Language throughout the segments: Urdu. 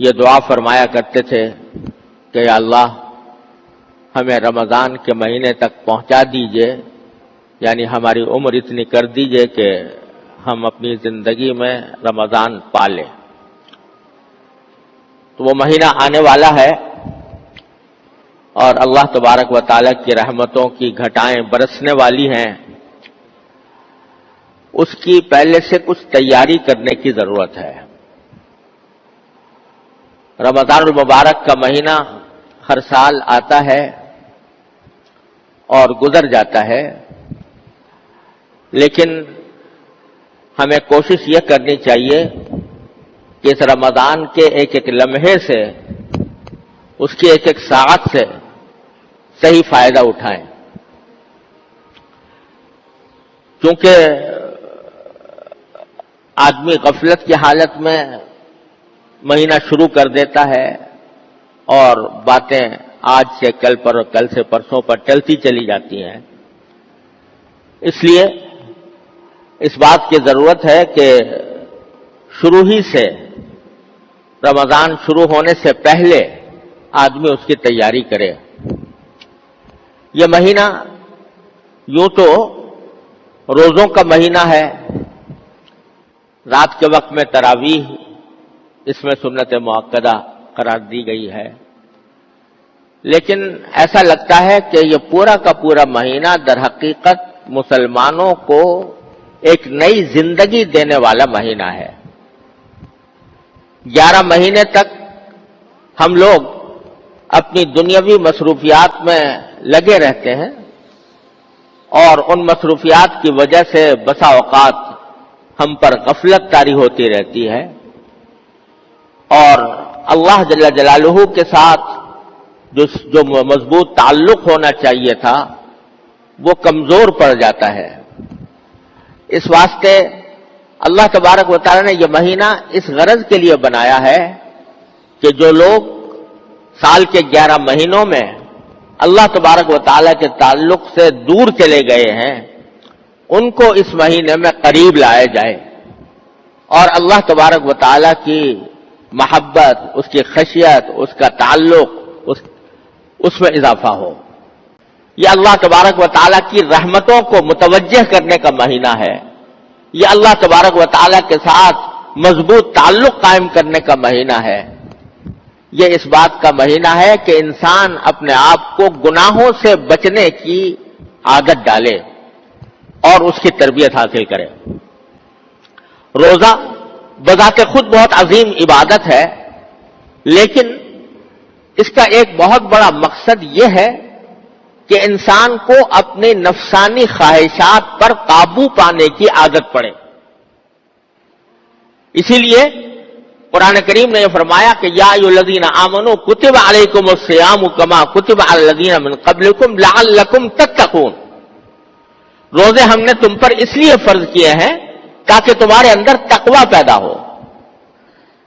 یہ دعا فرمایا کرتے تھے کہ یا اللہ ہمیں رمضان کے مہینے تک پہنچا دیجئے، یعنی ہماری عمر اتنی کر دیجئے کہ ہم اپنی زندگی میں رمضان پالیں۔ تو وہ مہینہ آنے والا ہے اور اللہ تبارک و تعالیٰ کی رحمتوں کی گھٹائیں برسنے والی ہیں، اس کی پہلے سے کچھ تیاری کرنے کی ضرورت ہے۔ رمضان المبارک کا مہینہ ہر سال آتا ہے اور گزر جاتا ہے، لیکن ہمیں کوشش یہ کرنی چاہیے کہ اس رمضان کے ایک ایک لمحے سے، اس کی ایک ایک ساعت سے صحیح فائدہ اٹھائیں، کیونکہ آدمی غفلت کی حالت میں مہینہ شروع کر دیتا ہے اور باتیں آج سے کل پر اور کل سے پرسوں پر چلتی چلی جاتی ہیں۔ اس لیے اس بات کی ضرورت ہے کہ شروع ہی سے، رمضان شروع ہونے سے پہلے آدمی اس کی تیاری کرے۔ یہ مہینہ یوں تو روزوں کا مہینہ ہے، رات کے وقت میں تراویح اس میں سنت مؤکدہ قرار دی گئی ہے، لیکن ایسا لگتا ہے کہ یہ پورا کا پورا مہینہ در حقیقت مسلمانوں کو ایک نئی زندگی دینے والا مہینہ ہے۔ 11 مہینے تک ہم لوگ اپنی دنیاوی مصروفیات میں لگے رہتے ہیں اور ان مصروفیات کی وجہ سے بسا اوقات ہم پر غفلت طاری ہوتی رہتی ہے اور اللہ جل جلالہ کے ساتھ جو مضبوط تعلق ہونا چاہیے تھا وہ کمزور پڑ جاتا ہے۔ اس واسطے اللہ تبارک و تعالی نے یہ مہینہ اس غرض کے لیے بنایا ہے کہ جو لوگ سال کے 11 مہینوں میں اللہ تبارک و تعالی کے تعلق سے دور چلے گئے ہیں، ان کو اس مہینے میں قریب لایا جائے اور اللہ تبارک و تعالی کی محبت، اس کی خشیت، اس کا تعلق، اس میں اضافہ ہو۔ یہ اللہ تبارک و تعالی کی رحمتوں کو متوجہ کرنے کا مہینہ ہے، یہ اللہ تبارک و تعالی کے ساتھ مضبوط تعلق قائم کرنے کا مہینہ ہے، یہ اس بات کا مہینہ ہے کہ انسان اپنے آپ کو گناہوں سے بچنے کی عادت ڈالے اور اس کی تربیت حاصل کرے۔ روزہ بذات خود بہت عظیم عبادت ہے، لیکن اس کا ایک بہت بڑا مقصد یہ ہے کہ انسان کو اپنی نفسانی خواہشات پر قابو پانے کی عادت پڑے۔ اسی لیے قرآن کریم نے یہ فرمایا کہ یا ایھا الذین آمنوا کتب علیکم الصیام کما کتب علی الذین من قبلکم لعلکم تتقون، روزے ہم نے تم پر اس لیے فرض کیے ہیں تاکہ تمہارے اندر تقوی پیدا ہو۔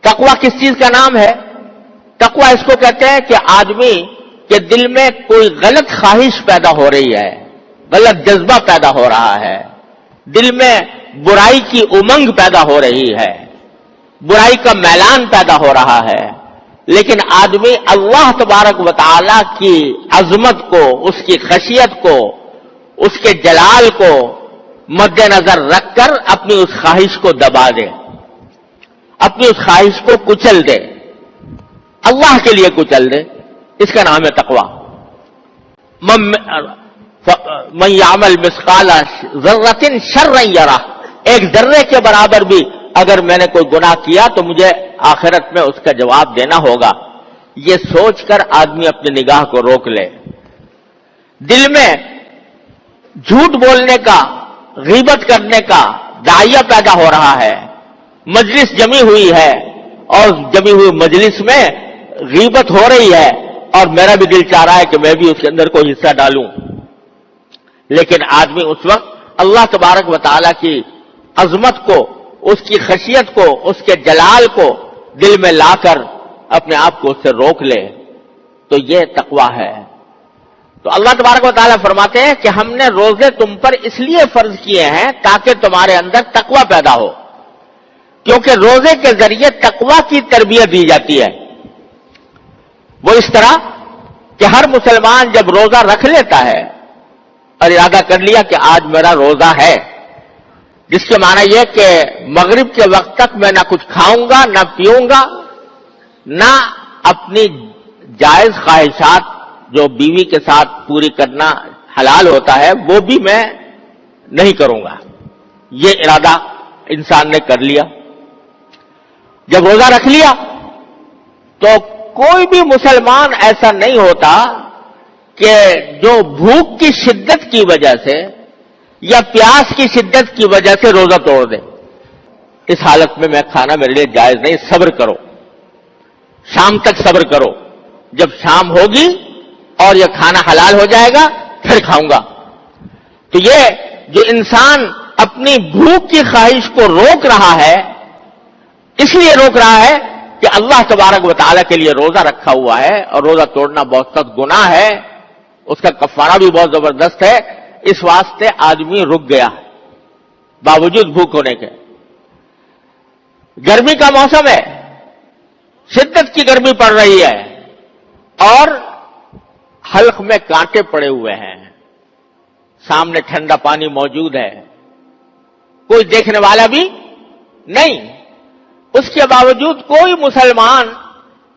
تقوی کس چیز کا نام ہے؟ تقوی اس کو کہتے ہیں کہ آدمی کے دل میں کوئی غلط خواہش پیدا ہو رہی ہے، غلط جذبہ پیدا ہو رہا ہے، دل میں برائی کی امنگ پیدا ہو رہی ہے، برائی کا میلان پیدا ہو رہا ہے، لیکن آدمی اللہ تبارک و تعالی کی عظمت کو، اس کی خشیت کو، اس کے جلال کو مد نظر رکھ کر اپنی اس خواہش کو دبا دے، اپنی اس خواہش کو کچل دے، اللہ کے لیے کچل دے، اس کا نام ہے تقوی۔ من یعمل مثقال ذرۃ شرا یرہ، ایک ذرے کے برابر بھی اگر میں نے کوئی گناہ کیا تو مجھے آخرت میں اس کا جواب دینا ہوگا، یہ سوچ کر آدمی اپنی نگاہ کو روک لے۔ دل میں جھوٹ بولنے کا، غیبت کرنے کا داعیہ پیدا ہو رہا ہے، مجلس جمی ہوئی ہے اور جمی ہوئی مجلس میں غیبت ہو رہی ہے اور میرا بھی دل چاہ رہا ہے کہ میں بھی اس کے اندر کوئی حصہ ڈالوں، لیکن آدمی اس وقت اللہ تبارک و تعالی کی عظمت کو، اس کی خشیت کو، اس کے جلال کو دل میں لا کر اپنے آپ کو اس سے روک لے، تو یہ تقوی ہے۔ تو اللہ تبارک و تعالیٰ فرماتے ہیں کہ ہم نے روزے تم پر اس لیے فرض کیے ہیں تاکہ تمہارے اندر تقوی پیدا ہو۔ کیونکہ روزے کے ذریعے تقویٰ کی تربیت دی جاتی ہے. وہ اس طرح کہ ہر مسلمان جب روزہ رکھ لیتا ہے اور ارادہ کر لیا کہ آج میرا روزہ ہے، جس کے معنی یہ کہ مغرب کے وقت تک میں نہ کچھ کھاؤں گا، نہ پیوں گا، نہ اپنی جائز خواہشات جو بیوی کے ساتھ پوری کرنا حلال ہوتا ہے وہ بھی میں نہیں کروں گا. یہ ارادہ انسان نے کر لیا. جب روزہ رکھ لیا تو کوئی بھی مسلمان ایسا نہیں ہوتا کہ جو بھوک کی شدت کی وجہ سے یا پیاس کی شدت کی وجہ سے روزہ توڑ دے. اس حالت میں کھانا میرے لیے جائز نہیں، صبر کرو، شام تک صبر کرو، جب شام ہوگی اور یہ کھانا حلال ہو جائے گا پھر کھاؤں گا. تو یہ جو انسان اپنی بھوک کی خواہش کو روک رہا ہے، اس لیے روک رہا ہے کہ اللہ تبارک و تعالیٰ کے لیے روزہ رکھا ہوا ہے اور روزہ توڑنا بہت سخت گناہ ہے، اس کا کفارہ بھی بہت زبردست ہے. اس واسطے آدمی رک گیا باوجود بھوک ہونے کے. گرمی کا موسم ہے، شدت کی گرمی پڑ رہی ہے اور حلق میں کانٹے پڑے ہوئے ہیں، سامنے ٹھنڈا پانی موجود ہے، کوئی دیکھنے والا بھی نہیں. اس کے باوجود کوئی مسلمان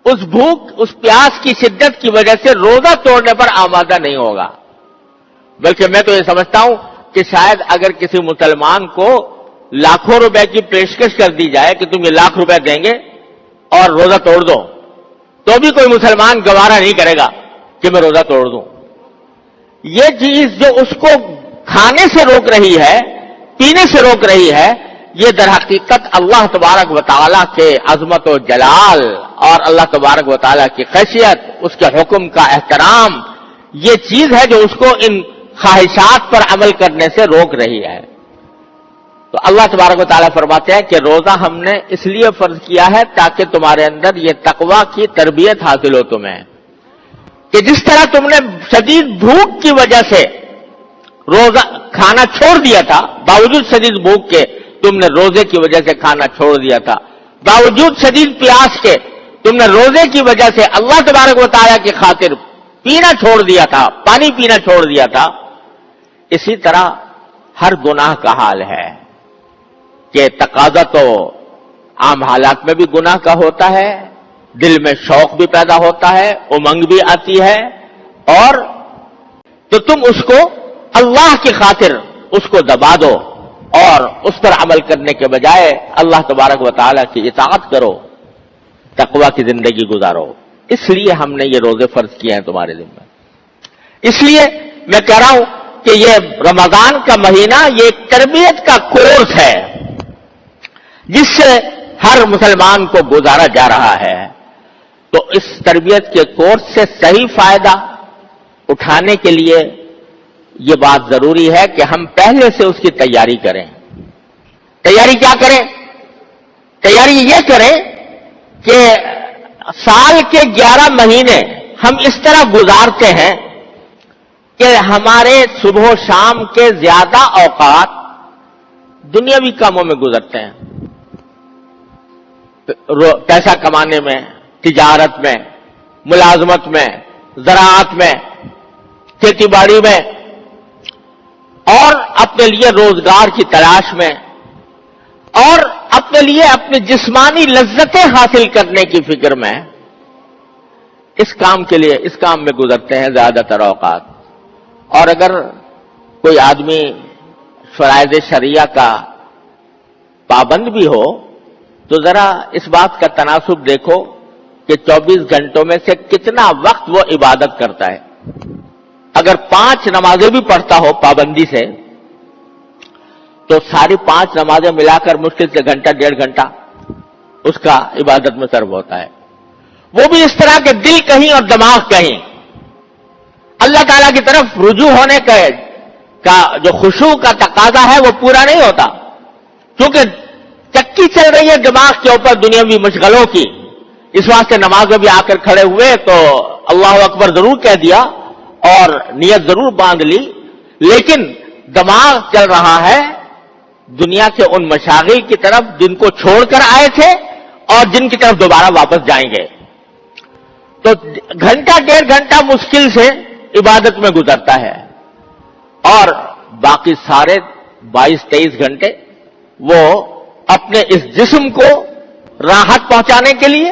اس بھوک، اس پیاس کی شدت کی وجہ سے روزہ توڑنے پر آمادہ نہیں ہوگا. بلکہ میں تو یہ سمجھتا ہوں کہ شاید اگر کسی مسلمان کو لاکھوں روپے کی پیشکش کر دی جائے کہ تم یہ لاکھ روپے دیں گے اور روزہ توڑ دو، تو بھی کوئی مسلمان گوارا نہیں کرے گا کہ میں روزہ توڑ دوں. یہ چیز جو اس کو کھانے سے روک رہی ہے، پینے سے روک رہی ہے، یہ در حقیقت اللہ تبارک و تعالیٰ کے عظمت و جلال اور اللہ تبارک و تعالیٰ کی خشیت، اس کے حکم کا احترام، یہ چیز ہے جو اس کو ان خواہشات پر عمل کرنے سے روک رہی ہے. تو اللہ تبارک و تعالیٰ فرماتے ہیں کہ روزہ ہم نے اس لیے فرض کیا ہے تاکہ تمہارے اندر یہ تقویٰ کی تربیت حاصل ہو تمہیں، کہ جس طرح تم نے شدید بھوک کی وجہ سے روزہ کھانا چھوڑ دیا تھا، باوجود شدید بھوک کے تم نے روزے کی وجہ سے کھانا چھوڑ دیا تھا، باوجود شدید پیاس کے تم نے روزے کی وجہ سے اللہ تبارک و تعالیٰ کی خاطر پینا چھوڑ دیا تھا، پانی پینا چھوڑ دیا تھا، اسی طرح ہر گناہ کا حال ہے کہ تقاضا تو عام حالات میں بھی گناہ کا ہوتا ہے، دل میں شوق بھی پیدا ہوتا ہے، امنگ بھی آتی ہے، اور تو تم اس کو اللہ کی خاطر اس کو دبا دو اور اس پر عمل کرنے کے بجائے اللہ تبارک و تعالیٰ کی اطاعت کرو، تقویٰ کی زندگی گزارو. اس لیے ہم نے یہ روزے فرض کیے ہیں تمہارے ذمہ. اس لیے میں کہہ رہا ہوں کہ یہ رمضان کا مہینہ یہ ایک تربیت کا کورس ہے جس سے ہر مسلمان کو گزارا جا رہا ہے. تو اس تربیت کے کورس سے صحیح فائدہ اٹھانے کے لیے یہ بات ضروری ہے کہ ہم پہلے سے اس کی تیاری کریں. تیاری کیا کریں؟ تیاری یہ کریں کہ سال کے 11 مہینے ہم اس طرح گزارتے ہیں کہ ہمارے صبح و شام کے زیادہ اوقات دنیاوی کاموں میں گزرتے ہیں، پیسہ کمانے میں، تجارت میں، ملازمت میں، زراعت میں، کھیتی باڑی میں، اور اپنے لیے روزگار کی تلاش میں، اور اپنے لیے اپنی جسمانی لذتیں حاصل کرنے کی فکر میں، اس کام کے لیے اس کام میں گزرتے ہیں زیادہ تر اوقات. اور اگر کوئی آدمی فرائض شریعہ کا پابند بھی ہو تو ذرا اس بات کا تناسب دیکھو کہ 24 گھنٹوں میں سے کتنا وقت وہ عبادت کرتا ہے. اگر 5 نمازیں بھی پڑھتا ہو پابندی سے تو ساری 5 نمازیں ملا کر مشکل سے گھنٹہ 1.5 گھنٹہ اس کا عبادت میں صرف ہوتا ہے. وہ بھی اس طرح کہ دل کہیں اور دماغ کہیں، اللہ تعالیٰ کی طرف رجوع ہونے کا جو خشوع کا تقاضا ہے وہ پورا نہیں ہوتا، کیونکہ چکی چل رہی ہے دماغ کے اوپر دنیاوی مشغلوں کی. اس واسطے نماز میں بھی آ کر کھڑے ہوئے تو اللہ اکبر ضرور کہہ دیا اور نیت ضرور باندھ لی، لیکن دماغ چل رہا ہے دنیا کے ان مشاغل کی طرف جن کو چھوڑ کر آئے تھے اور جن کی طرف دوبارہ واپس جائیں گے. تو گھنٹہ ڈیڑھ گھنٹہ مشکل سے عبادت میں گزرتا ہے اور باقی سارے 22-23 گھنٹے وہ اپنے اس جسم کو راحت پہنچانے کے لیے،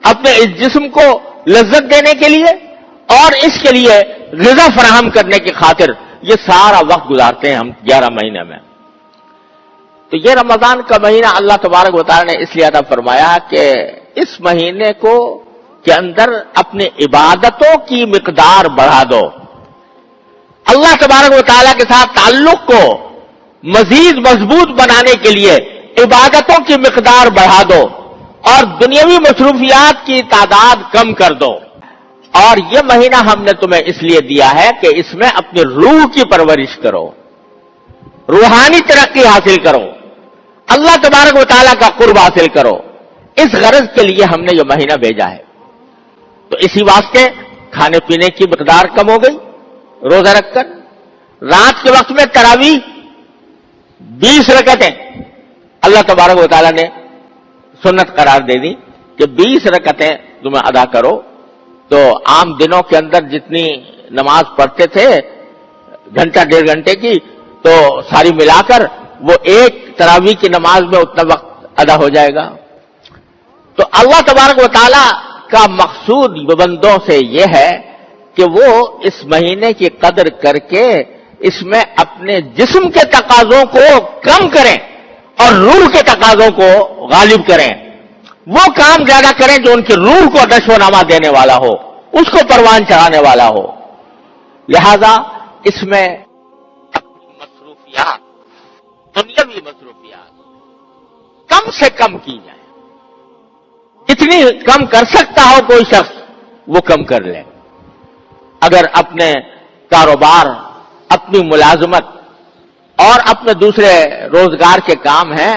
اپنے اس جسم کو لذت دینے کے لیے اور اس کے لیے غذا فراہم کرنے کی خاطر یہ سارا وقت گزارتے ہیں ہم 11 مہینے میں. تو یہ رمضان کا مہینہ اللہ تبارک و تعالی نے اس لیے عطا فرمایا کہ اس مہینے کو کے اندر اپنی عبادتوں کی مقدار بڑھا دو. اللہ تبارک و تعالیٰ کے ساتھ تعلق کو مزید مضبوط بنانے کے لیے عبادتوں کی مقدار بڑھا دو اور دنیاوی مصروفیات کی تعداد کم کر دو. اور یہ مہینہ ہم نے تمہیں اس لیے دیا ہے کہ اس میں اپنی روح کی پرورش کرو، روحانی ترقی حاصل کرو، اللہ تبارک و تعالیٰ کا قرب حاصل کرو. اس غرض کے لیے ہم نے یہ مہینہ بھیجا ہے. تو اسی واسطے کھانے پینے کی مقدار کم ہو گئی روزہ رکھ کر. رات کے وقت میں تراویح 20 رکعتیں اللہ تبارک و تعالیٰ نے سنت قرار دے دی کہ 20 رکعتیں تمہیں ادا کرو. تو عام دنوں کے اندر جتنی نماز پڑھتے تھے گھنٹہ ڈیڑھ گھنٹے کی، تو ساری ملا کر وہ ایک تراویح کی نماز میں اتنا وقت ادا ہو جائے گا. تو اللہ تبارک و تعالیٰ کا مقصود بندوں سے یہ ہے کہ وہ اس مہینے کی قدر کر کے اس میں اپنے جسم کے تقاضوں کو کم کریں اور روح کے تقاضوں کو غالب کریں. وہ کام زیادہ کریں جو ان کی روح کو نشو و نما دینے والا ہو، اس کو پروان چڑھانے والا ہو. لہذا اس میں اپنی مصروفیات، دنیاوی مصروفیات کم سے کم کی جائے. جتنی کم کر سکتا ہو کوئی شخص وہ کم کر لے. اگر اپنے کاروبار، اپنی ملازمت اور اپنے دوسرے روزگار کے کام ہیں